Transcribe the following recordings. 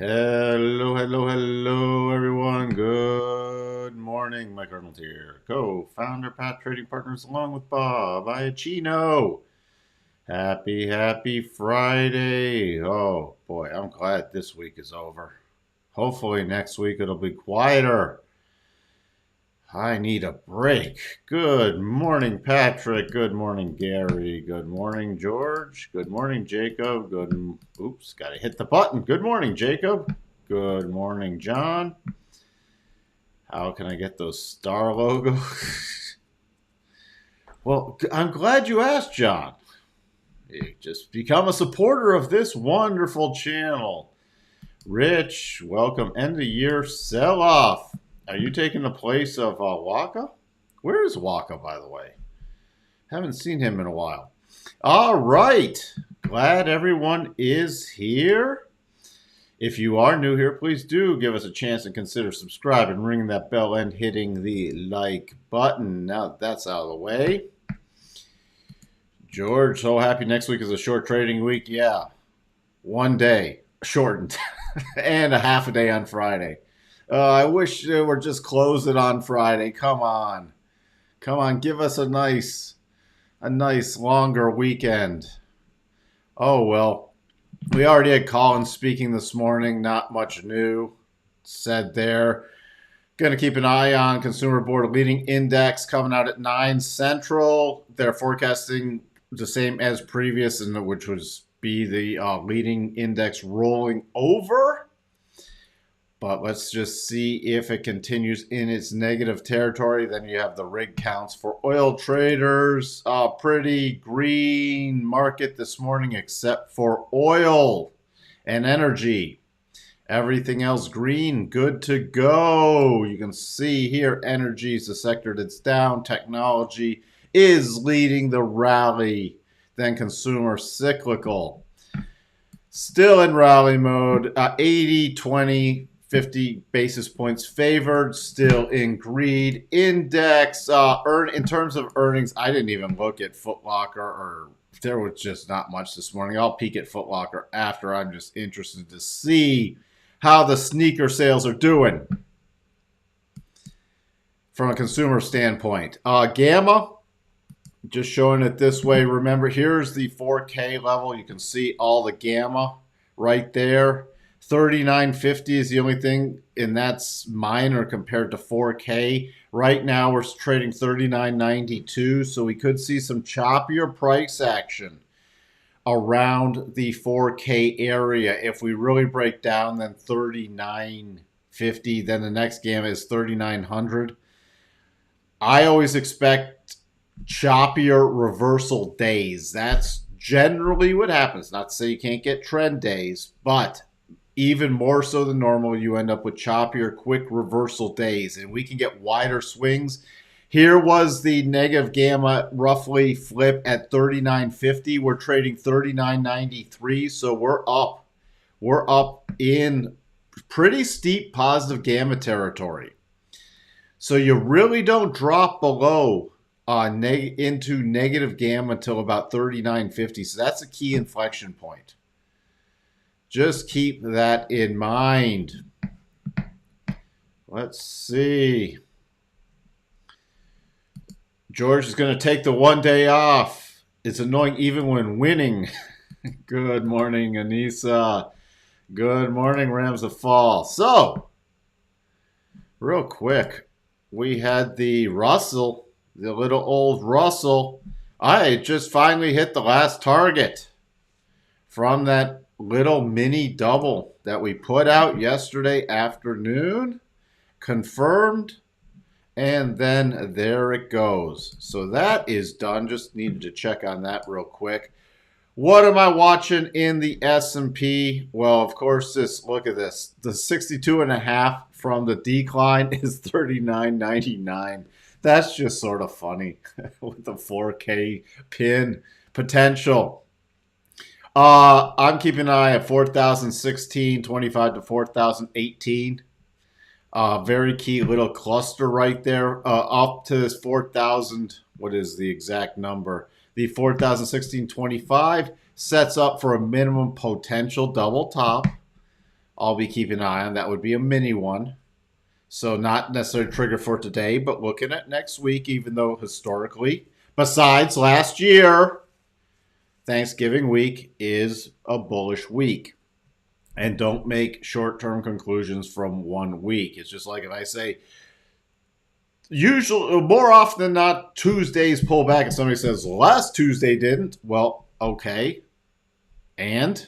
Hello, hello, hello, everyone. Good morning. Mike Arnold here, co-founder, Pat Trading Partners, along with Bob Iacchino. Happy Friday. Oh, boy, I'm glad this week is over. Hopefully next week it'll be quieter. I need a break. Good morning, Patrick. Good morning, Gary. Good morning, George. Good morning, Jacob. Oops, gotta hit the button. Good morning, Jacob. Good morning, John. How can I get those star logos? Well, I'm glad you asked, John. You just become a supporter of this wonderful channel. Rich, welcome. End of year sell off. Are you taking the place of Waka? Where is Waka, by the way? Haven't seen him in a while. All right. Glad everyone is here. If you are new here, please do give us a chance and consider subscribing, ringing that bell, and hitting the like button. Now that that's out of the way. George, so happy next week is a short trading week. Yeah. One day shortened and a half a day on Friday. I wish they were just closing on Friday. Come on. Come on, give us a nice longer weekend. Oh, well. We already had Colin speaking this morning. Not much new said there. Going to keep an eye on Consumer Board leading index coming out at 9 Central. They're forecasting the same as previous, which was be the leading index rolling over. But let's just see if it continues in its negative territory. Then you have the rig counts for oil traders. Pretty green market this morning except for oil and energy. Everything else green, good to go. You can see here energy is the sector that's down. Technology is leading the rally. Then consumer cyclical. Still in rally mode. 80, 20. 50 basis points favored, still in greed. Index, in terms of earnings, I didn't even look at Foot Locker, or there was just not much this morning. I'll peek at Foot Locker after. I'm just interested to see how the sneaker sales are doing from a consumer standpoint. Gamma, just showing it this way. Remember, here's the 4K level. You can see all the gamma right there. 39.50 is the only thing, and that's minor compared to 4K. Right now, we're trading 39.92, so we could see some choppier price action around the 4K area. If we really break down, then 39.50, then the next gamma is 3900. I always expect choppier reversal days. That's generally what happens. Not to say you can't get trend days, but even more so than normal, you end up with choppier, quick reversal days, and we can get wider swings. Here was the negative gamma roughly flip at 39.50. We're trading 39.93, so we're up. We're up in pretty steep positive gamma territory. So you really don't drop below into negative gamma until about 39.50. So that's a key inflection point. Just keep that in mind. Let's see. George is going to take the one day off. It's annoying even when winning. Good morning, Anissa. Good morning, Rams of Fall. So, real quick, we had the Russell, the little old Russell. I just finally hit the last target from that little mini double that we put out yesterday afternoon. Confirmed. And then there it goes. So that is done. Just needed to check on that real quick. What am I watching in the S&P? Well, of course, look at this. The 62.5 from the decline is 39.99. That's just sort of funny with the 4K pin potential. I'm keeping an eye at 4,016.25 to 4,018. Very key little cluster right there. Up to this 4,000. What is the exact number? The 4,016.25 sets up for a minimum potential double top. I'll be keeping an eye on. That would be a mini one. So not necessarily trigger for today, but looking at next week, even though historically, besides last year, Thanksgiving week is a bullish week. And don't make short-term conclusions from 1 week. It's just like if I say, usually, more often than not, Tuesdays pull back, and somebody says, last Tuesday didn't. Well, okay. And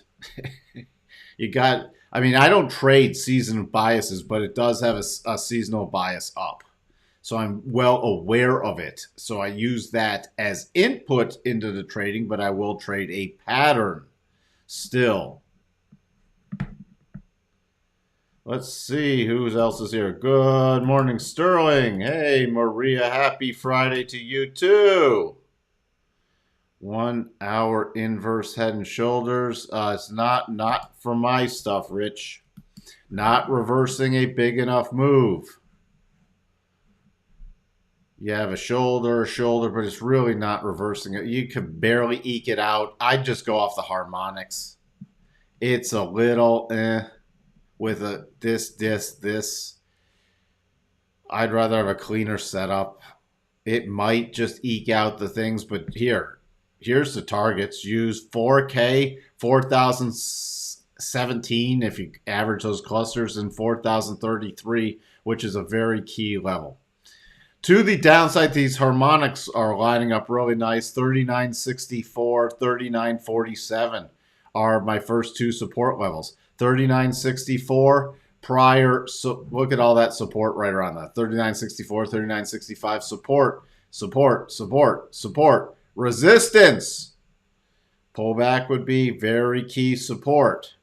you got, I mean, I don't trade seasonal biases, but it does have a seasonal bias up. So I'm well aware of it. So I use that as input into the trading, but I will trade a pattern still. Let's see who else is here. Good morning, Sterling. Hey, Maria, happy Friday to you too. 1 hour inverse head and shoulders. It's not for my stuff, Rich. Not reversing a big enough move. You have a shoulder, but it's really not reversing it. You could barely eke it out. I'd just go off the harmonics. It's a little with a this. I'd rather have a cleaner setup. It might just eke out the things, but here's the targets. Use 4K, 4017 if you average those clusters, and 4033, which is a very key level. To the downside, these harmonics are lining up really nice. 3964, 3947 are my first two support levels. 3964 prior, so look at all that support right around that. 3964, 3965 support. Resistance. Pullback would be very key support.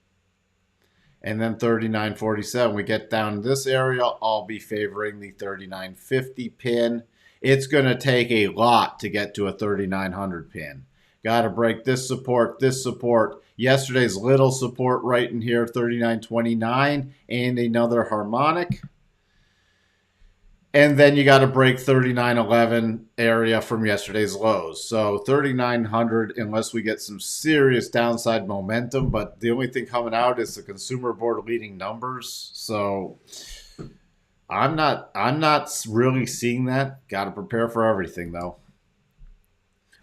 And then 39.47, we get down this area, I'll be favoring the 39.50 pin. It's going to take a lot to get to a 3900 pin. Got to break this support. Yesterday's little support right in here, 39.29, and another harmonic. And then you got to break 39.11 area from yesterday's lows. So 3,900, unless we get some serious downside momentum. But the only thing coming out is the consumer board leading numbers. So I'm not really seeing that. Got to prepare for everything though.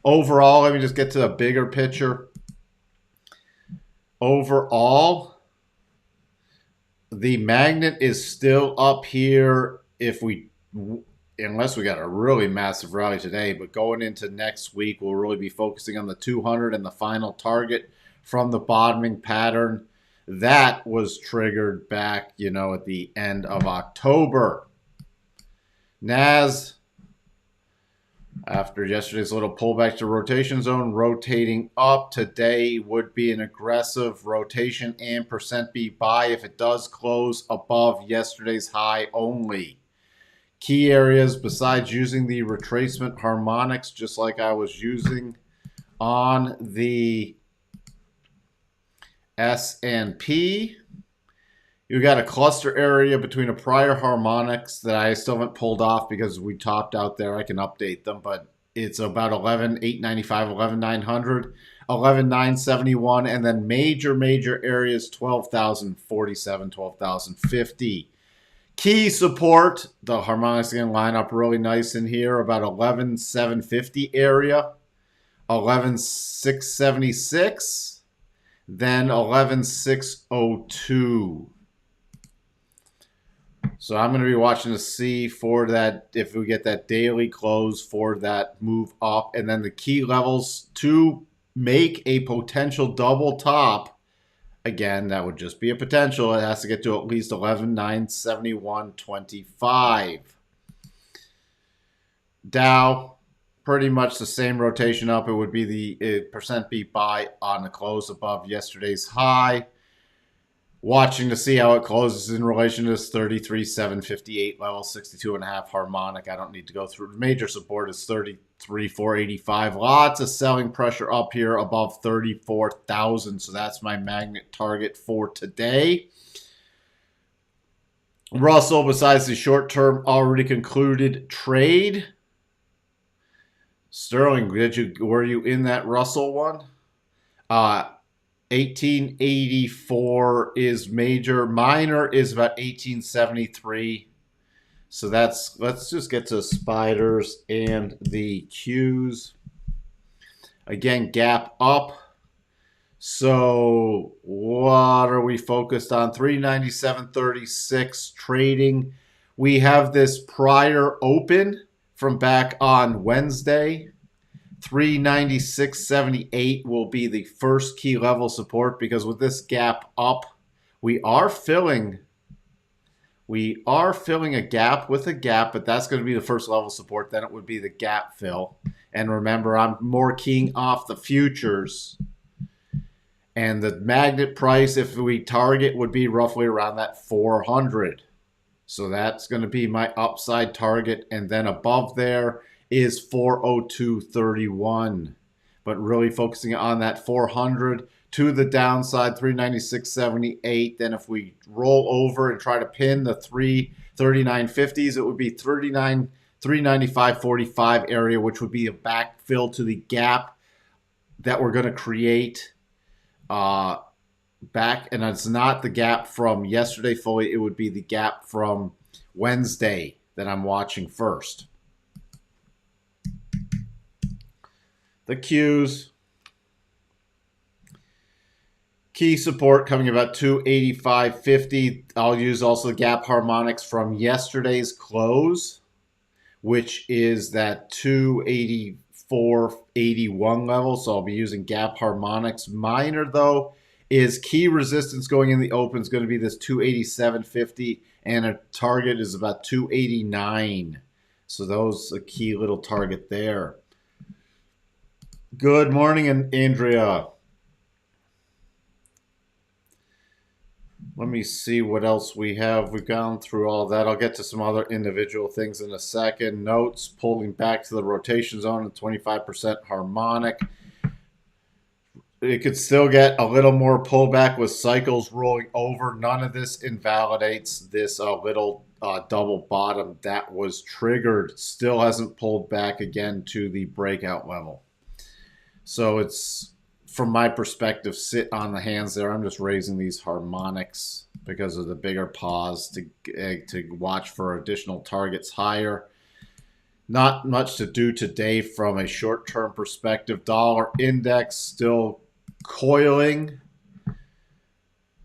Overall, let me just get to a bigger picture. Overall, the magnet is still up here unless we got a really massive rally today, but going into next week, we'll really be focusing on the 200 and the final target from the bottoming pattern. That was triggered back, at the end of October. NAS, after yesterday's little pullback to rotation zone, rotating up today would be an aggressive rotation and %B buy if it does close above yesterday's high only. Key areas besides using the retracement harmonics, just like I was using on the S&P. You got a cluster area between a prior harmonics that I still haven't pulled off because we topped out there. I can update them, but it's about 11,895, 11,900, 11,971, and then major areas 12,047, 12,050. Key support, the harmonics going to line up really nice in here, about 11,750 area, 11,676, then 11,602. So I'm going to be watching to see for that, if we get that daily close for that move up, and then the key levels to make a potential double top. Again, that would just be a potential. It has to get to at least 11,971.25. Dow, pretty much the same rotation up. It would be the %B buy on the close above yesterday's high. Watching to see how it closes in relation to this 33,758 level, 62.5 harmonic. I don't need to go through. Major support is 33,485. Lots of selling pressure up here above 34,000. So that's my magnet target for today. Russell, besides the short-term already concluded trade. Sterling, were you in that Russell one? 1884 is major. Minor is about 1873. So let's just get to spiders and the Qs. Again, gap up. So what are we focused on? 397.36 trading. We have this prior open from back on Wednesday. 396.78 will be the first key level support, because with this gap up, we are filling a gap with a gap, but that's going to be the first level support. Then it would be the gap fill. And remember, I'm more keying off the futures. And the magnet price, if we target, would be roughly around that 400. So that's going to be my upside target. And then above there is 402.31. But really focusing on that 400 to the downside, 396.78. Then if we roll over and try to pin the 339.50s, it would be 395.45 area, which would be a backfill to the gap that we're going to create back. And it's not the gap from yesterday fully. It would be the gap from Wednesday that I'm watching first. The Qs. Key support coming about 285.50. I'll use also the gap harmonics from yesterday's close, which is that 284.81 level. So I'll be using gap harmonics. Minor, though, is key resistance going in the open is going to be this 287.50, and a target is about 289. So those a key little target there. Good morning, Andrea. Let me see what else we have. We've gone through all that. I'll get to some other individual things in a second. Notes, pulling back to the rotation zone at 25% harmonic. It could still get a little more pullback with cycles rolling over. None of this invalidates this little double bottom that was triggered. Still hasn't pulled back again to the breakout level. So it's, from my perspective, sit on the hands there. I'm just raising these harmonics because of the bigger pause to watch for additional targets higher. Not much to do today from a short-term perspective. Dollar index still coiling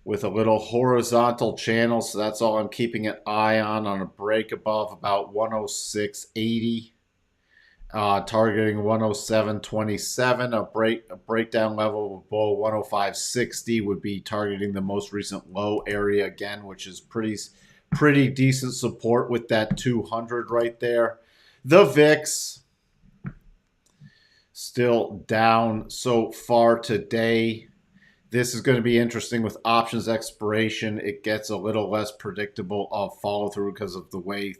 with a little horizontal channel. So that's all I'm keeping an eye on a break above about 106.80. Targeting 107.27. A breakdown level below 105.60 would be targeting the most recent low area again, which is pretty decent support with that 200 right there. The VIX still down so far today. This is going to be interesting with options expiration. It gets a little less predictable of follow through because of the way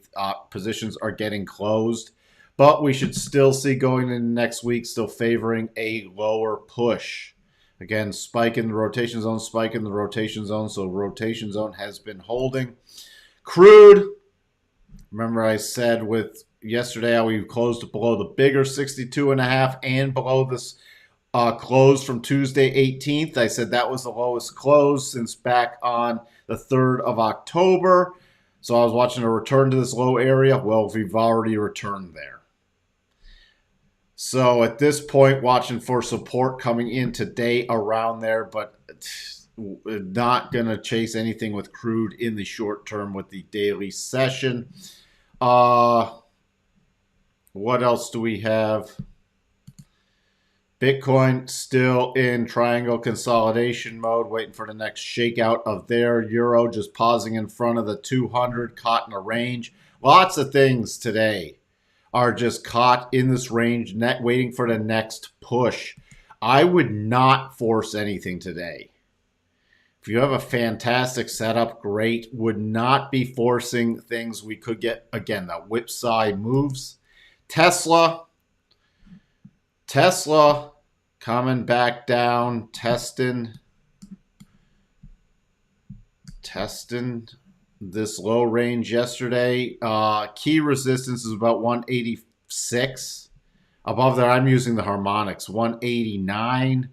positions are getting closed. But we should still see going into next week, still favoring a lower push. Again, spike in the rotation zone, spike in the rotation zone. So rotation zone has been holding. Crude, remember I said with yesterday how we closed below the bigger 62.5 and below this close from Tuesday 18th. I said that was the lowest close since back on the 3rd of October. So I was watching a return to this low area. Well, we've already returned there. So at this point, watching for support coming in today around there, but not going to chase anything with crude in the short term with the daily session. What else do we have? Bitcoin still in triangle consolidation mode, waiting for the next shakeout of their Euro, just pausing in front of the 200, caught in a range. Lots of things today are just caught in this range, waiting for the next push. I would not force anything today. If you have a fantastic setup, great. Would not be forcing things. We could get, again, the whipsaw moves. Tesla coming back down, testing this low range yesterday. Key resistance is about 186. Above that, I'm using the harmonics, 189.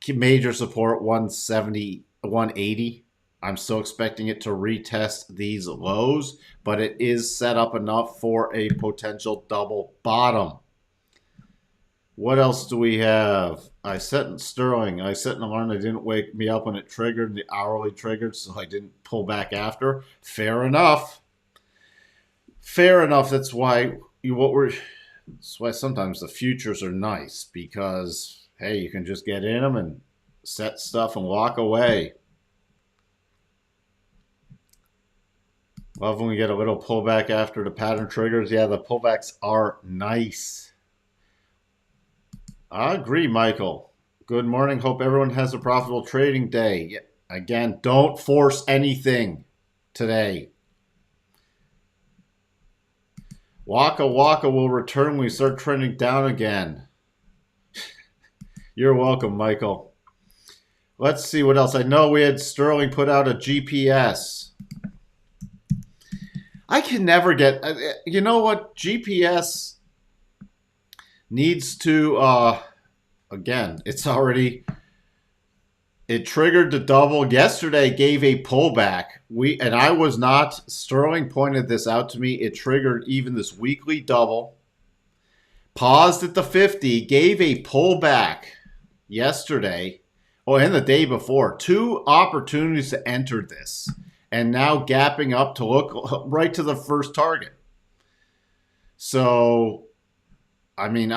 Major support 170, 180. I'm still expecting it to retest these lows, but it is set up enough for a potential double bottom. What else do we have? I set in Sterling. I set an alarm that didn't wake me up when it triggered. The hourly triggered, so I didn't pull back after. Fair enough. Fair enough. That's why That's why sometimes the futures are nice because hey, you can just get in them and set stuff and walk away. Love when we get a little pullback after the pattern triggers. Yeah, the pullbacks are nice. I agree, Michael. Good morning. Hope everyone has a profitable trading day. Again, don't force anything today. Waka Waka will return when we start trending down again. You're welcome, Michael. Let's see what else. I know we had Sterling put out a GPS. I can never get... You know what? GPS needs to... again, it's already... It triggered the double. Yesterday gave a pullback. And I was not... Sterling pointed this out to me. It triggered even this weekly double. Paused at the 50. Gave a pullback yesterday. And the day before. 2 opportunities to enter this. And now gapping up to look right to the first target. So... I mean,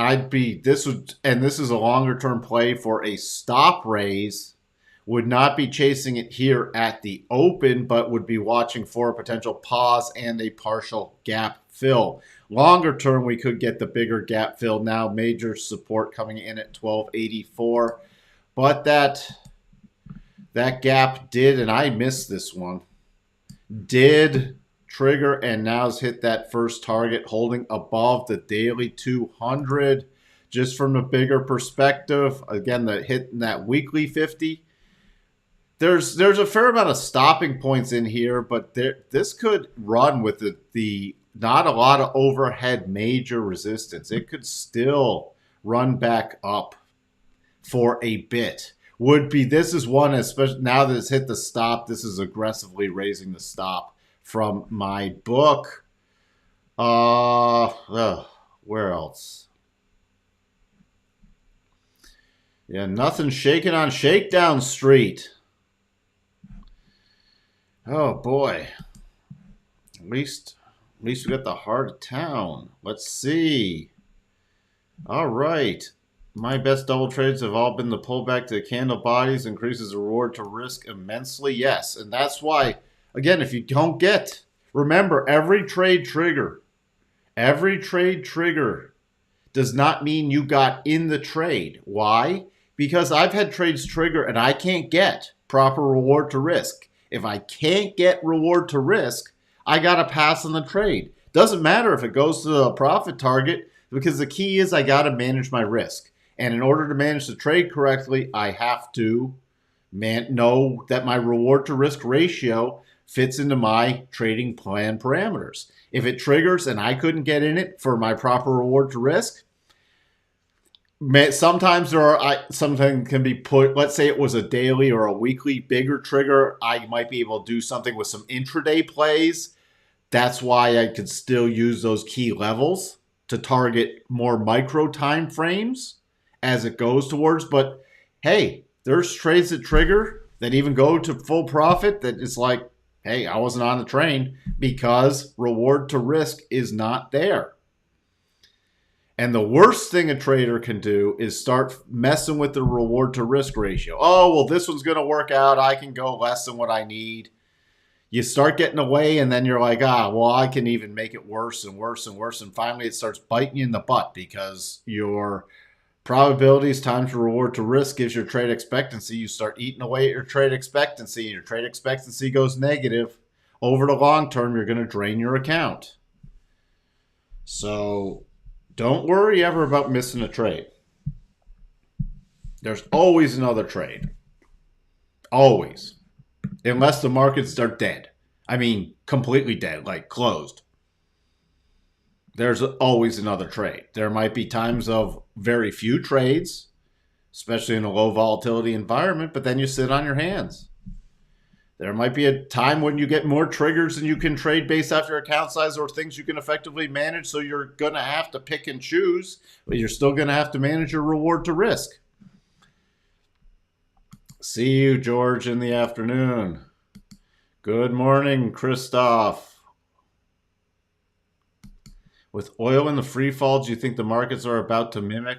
this is a longer term play for a stop raise. Would not be chasing it here at the open, but would be watching for a potential pause and a partial gap fill. Longer term, we could get the bigger gap fill now. Major support coming in at 1284. But that gap did, and I missed this one, did trigger and now has hit that first target holding above the daily 200. Just from a bigger perspective, again, hitting that weekly 50. There's a fair amount of stopping points in here, but this could run with the not a lot of overhead major resistance. It could still run back up for a bit. This is one, especially now that it's hit the stop, this is aggressively raising the stop from my book. Where else? Yeah, nothing shaking on Shakedown Street. Oh boy. At least we got the heart of town. Let's see. All right. My best double trades have all been the pullback to the candle bodies, increases the reward to risk immensely. Yes, and that's why, again, if you don't get, remember, every trade trigger does not mean you got in the trade. Why? Because I've had trades trigger and I can't get proper reward to risk. If I can't get reward to risk, I got to pass on the trade. Doesn't matter if it goes to the profit target because the key is I got to manage my risk. And in order to manage the trade correctly, I have to know that my reward to risk ratio fits into my trading plan parameters. If it triggers and I couldn't get in it for my proper reward to risk, sometimes something can be put, let's say it was a daily or a weekly bigger trigger, I might be able to do something with some intraday plays. That's why I could still use those key levels to target more micro time frames as it goes towards. But hey, there's trades that trigger that even go to full profit that is like, hey, I wasn't on the train because reward to risk is not there. And the worst thing a trader can do is start messing with the reward to risk ratio. Oh, well, this one's going to work out. I can go less than what I need. You start getting away and then you're like, well, I can even make it worse and worse and worse. And finally it starts biting you in the butt because your probabilities times reward to risk gives your trade expectancy. You start eating away at your trade expectancy and your trade expectancy goes negative. Over the long term, you're going to drain your account. So don't worry ever about missing a trade. There's always another trade. Always. Unless the markets are dead. I mean, completely dead, like closed. There's always another trade. There might be times of very few trades. especially in a low volatility environment, but then you sit on your hands. There might be a time when you get more triggers and you can trade based off your account size or things you can effectively manage. So you're going to have to pick and choose, but you're still going to have to manage your reward to risk. See you, George, in the afternoon. Good morning, Christoph. With oil in the free fall, do you think the markets are about to mimic?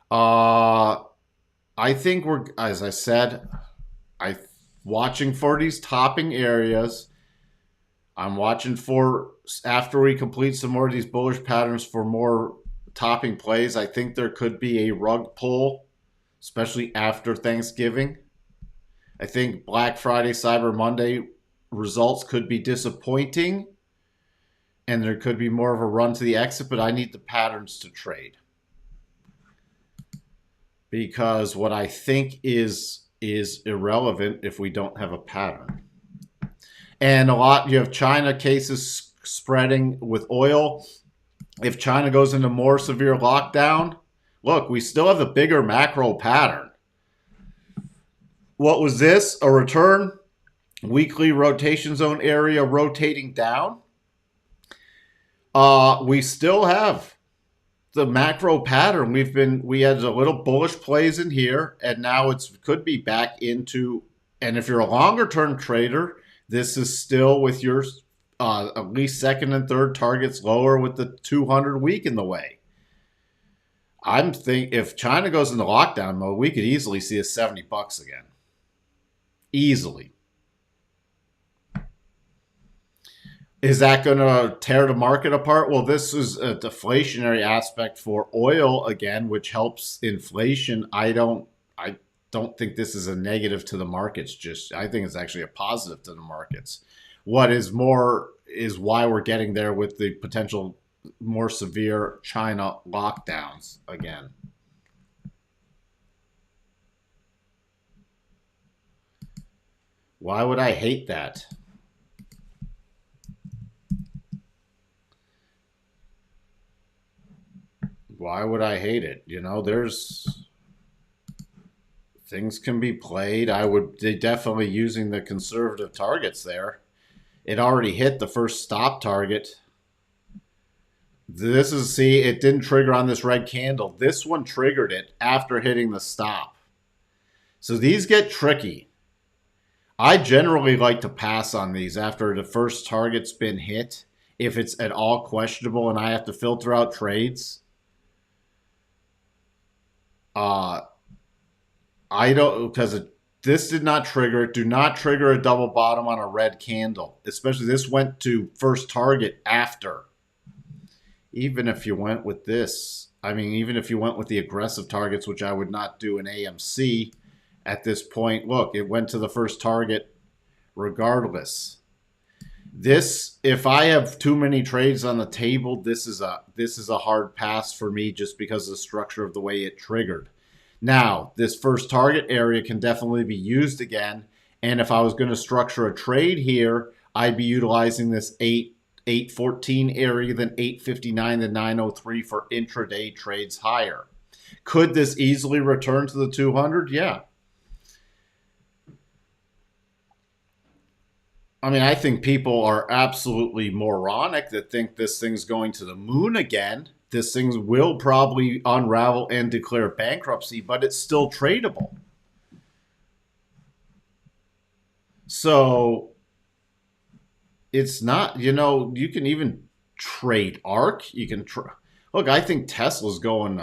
I think we're, as I said, watching for these topping areas. I'm watching for, after we complete some more of these bullish patterns, for more topping plays. I think there could be a rug pull, especially after Thanksgiving. I think Black Friday, Cyber Monday results could be disappointing, and there could be more of a run to the exit, but I need the patterns to trade. Because what I think is irrelevant if we don't have a pattern. And you have China cases spreading with oil. If China goes into more severe lockdown, look, we still have a bigger macro pattern. What was this? A return? Weekly rotation zone area rotating down. We still have the macro pattern. We had a little bullish plays in here, and now it could be back into, and if you're a longer term trader, this is still with your at least second and third targets lower with the 200 week in the way. I'm thinking if China goes into lockdown mode, we could easily see a $70 again. Easily. Is that going to tear the market apart? Well, this is a deflationary aspect for oil again, which helps inflation. I don't think this is a negative to the markets. I think it's actually a positive to the markets. What is more is why we're getting there with the potential more severe China lockdowns again. Why would I hate that? Why would I hate it? You know, there's things can be played. They definitely using the conservative targets there. It already hit the first stop target. It didn't trigger on this red candle. This one triggered it after hitting the stop. So these get tricky. I generally like to pass on these after the first target's been hit, if it's at all questionable and I have to filter out trades. I don't, because this did not trigger it. Do not trigger a double bottom on a red candle. Especially this went to first target after. Even if you went with this, even if you went with the aggressive targets, which I would not do in AMC at this point. Look, it went to the first target regardless. This, if I have too many trades on the table, this is a hard pass for me just because of the structure of the way it triggered. Now, this first target area can definitely be used again, and if I was going to structure a trade here, I'd be utilizing this 814 area, then 859 to 903 for intraday trades higher. Could this easily return to the 200? Yeah. I think people are absolutely moronic that think this thing's going to the moon again. This thing will probably unravel and declare bankruptcy, but it's still tradable. So it's not, you can even trade ARK. You can look, I think Tesla's going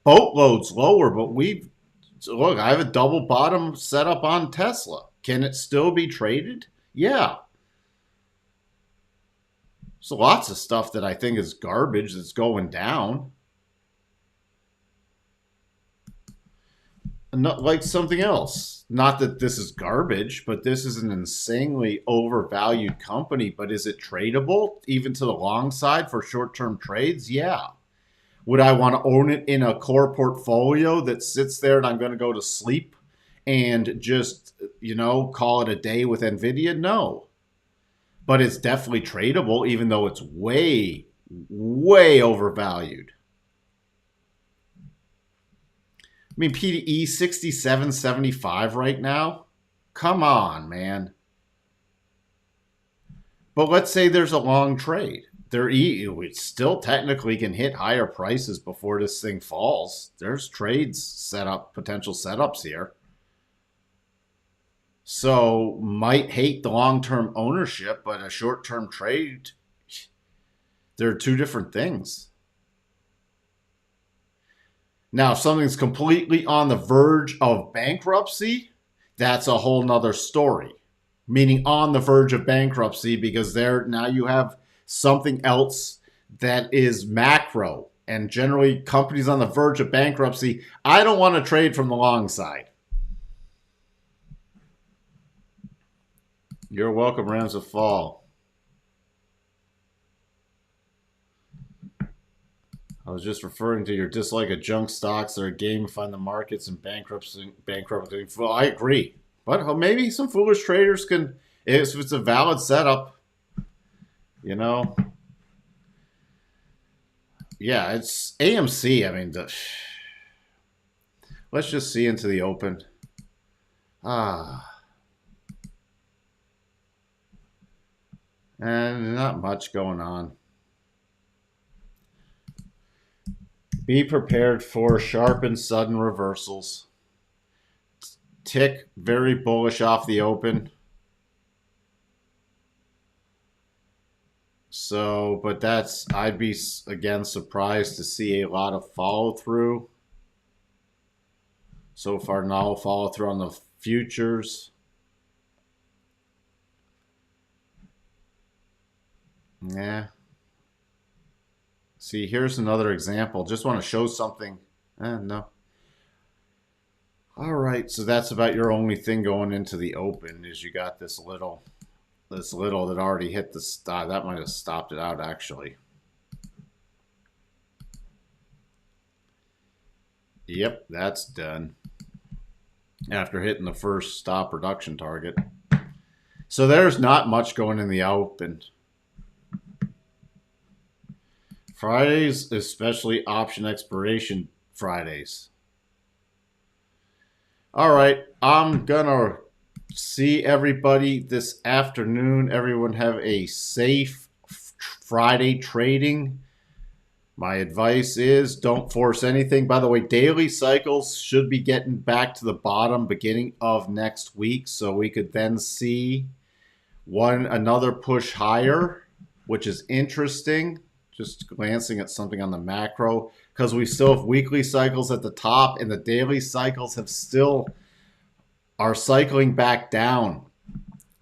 boatloads lower, but look, I have a double bottom set up on Tesla. Can it still be traded? Yeah. So lots of stuff that I think is garbage that's going down. Not like something else. Not that this is garbage, but this is an insanely overvalued company. But is it tradable even to the long side for short-term trades? Yeah. Would I want to own it in a core portfolio that sits there and I'm going to go to sleep and just, call it a day with NVIDIA? No. But it's definitely tradable, even though it's way, way overvalued. I mean, PDE 67.75 right now. Come on, man. But let's say there's a long trade. We still technically can hit higher prices before this thing falls. There's trades set up, potential setups here. So might hate the long-term ownership, but a short-term trade, they're two different things. Now, if something's completely on the verge of bankruptcy, that's a whole nother story. Meaning on the verge of bankruptcy, because now you have something else that is macro. And generally, companies on the verge of bankruptcy, I don't want to trade from the long side. You're welcome, Rams of Fall. I was just referring to your dislike of junk stocks that are gamifying the markets and bankrupting. Well, I agree. But maybe some foolish traders can, if it's a valid setup, you know. Yeah, it's AMC. I mean, let's just see into the open. And not much going on. Be prepared for sharp and sudden reversals. Tick very bullish off the open. So, but I'd be, again, surprised to see a lot of follow through. So far, no follow through on the futures. Yeah. See, here's another example. Just want to show something. No. All right, so that's about your only thing going into the open is you got this little that already hit the stop. That might have stopped it out, actually. Yep, that's done. After hitting the first stop reduction target. So there's not much going in the open. Fridays, especially option expiration Fridays. All right, I'm gonna see everybody this afternoon. Everyone have a safe Friday trading. My advice is don't force anything. By the way, daily cycles should be getting back to the bottom beginning of next week, so we could then see another push higher, which is interesting. Just glancing at something on the macro, because we still have weekly cycles at the top and the daily cycles are cycling back down.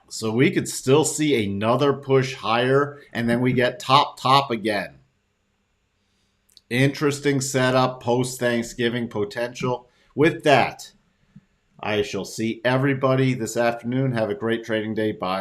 So we could still see another push higher, and then we get top again. Interesting setup, post-Thanksgiving potential. With that, I shall see everybody this afternoon. Have a great trading day. Bye.